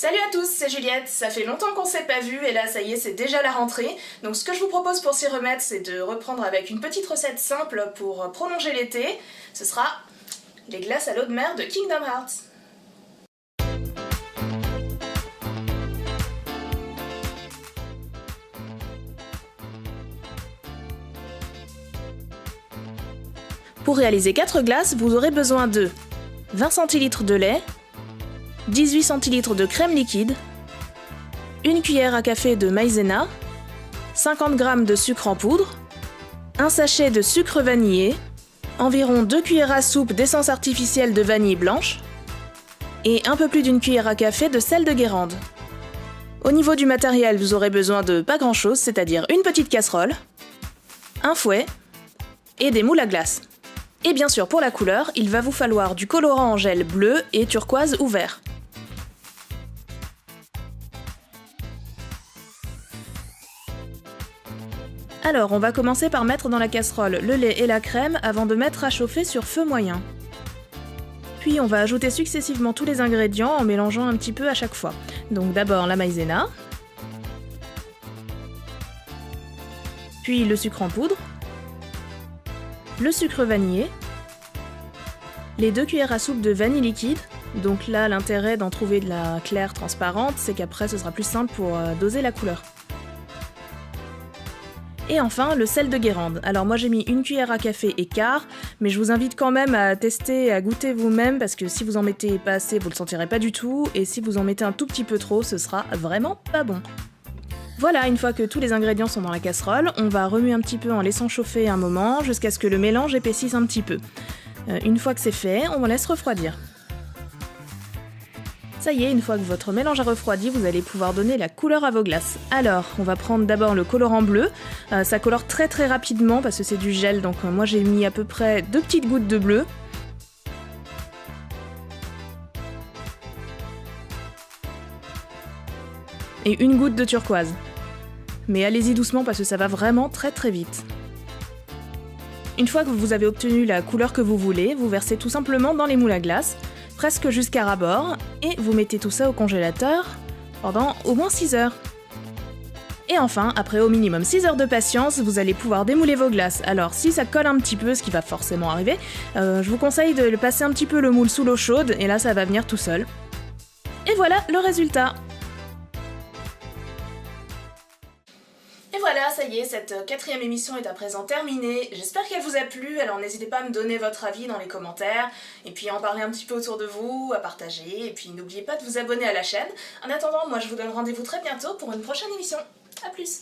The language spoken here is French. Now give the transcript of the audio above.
Salut à tous, c'est Juliette, ça fait longtemps qu'on s'est pas vu et là ça y est c'est déjà la rentrée. Donc ce que je vous propose pour s'y remettre c'est de reprendre avec une petite recette simple pour prolonger l'été. Ce sera les glaces à l'eau de mer de Kingdom Hearts. Pour réaliser 4 glaces, vous aurez besoin de 20 cl de lait, 18 cl de crème liquide, une cuillère à café de maïzena, 50 g de sucre en poudre, un sachet de sucre vanillé, environ 2 cuillères à soupe d'essence artificielle de vanille blanche et un peu plus d'une cuillère à café de sel de Guérande. Au niveau du matériel, vous aurez besoin de pas grand chose, c'est-à-dire une petite casserole, un fouet et des moules à glace. Et bien sûr, pour la couleur, il va vous falloir du colorant en gel bleu et turquoise ou vert. Alors, on va commencer par mettre dans la casserole le lait et la crème avant de mettre à chauffer sur feu moyen. Puis on va ajouter successivement tous les ingrédients en mélangeant un petit peu à chaque fois. Donc d'abord la maïzena, puis le sucre en poudre, le sucre vanillé, les 2 cuillères à soupe de vanille liquide. Donc là, l'intérêt d'en trouver de la claire transparente, c'est qu'après ce sera plus simple pour doser la couleur. Et enfin, le sel de Guérande. Alors moi j'ai mis une cuillère à café et quart, mais je vous invite quand même à tester, à goûter vous-même, parce que si vous en mettez pas assez, vous le sentirez pas du tout, et si vous en mettez un tout petit peu trop, ce sera vraiment pas bon. Voilà, une fois que tous les ingrédients sont dans la casserole, on va remuer un petit peu en laissant chauffer un moment, jusqu'à ce que le mélange épaississe un petit peu. Une fois que c'est fait, on laisse refroidir. Ça y est, une fois que votre mélange a refroidi, vous allez pouvoir donner la couleur à vos glaces. Alors, on va prendre d'abord le colorant bleu. Ça colore très rapidement parce que c'est du gel, donc moi j'ai mis à peu près 2 petites gouttes de bleu. Et une goutte de turquoise. Mais allez-y doucement parce que ça va vraiment très vite. Une fois que vous avez obtenu la couleur que vous voulez, vous versez tout simplement dans les moules à glace, presque jusqu'à ras-bord, et vous mettez tout ça au congélateur pendant au moins 6 heures. Et enfin, après au minimum 6 heures de patience, vous allez pouvoir démouler vos glaces. Alors si ça colle un petit peu, ce qui va forcément arriver, je vous conseille de passer un petit peu le moule sous l'eau chaude, et là ça va venir tout seul. Et voilà le résultat! Et voilà, ça y est, cette 4e émission est à présent terminée. J'espère qu'elle vous a plu, alors n'hésitez pas à me donner votre avis dans les commentaires, et puis à en parler un petit peu autour de vous, à partager, et puis n'oubliez pas de vous abonner à la chaîne. En attendant, moi je vous donne rendez-vous très bientôt pour une prochaine émission. A plus!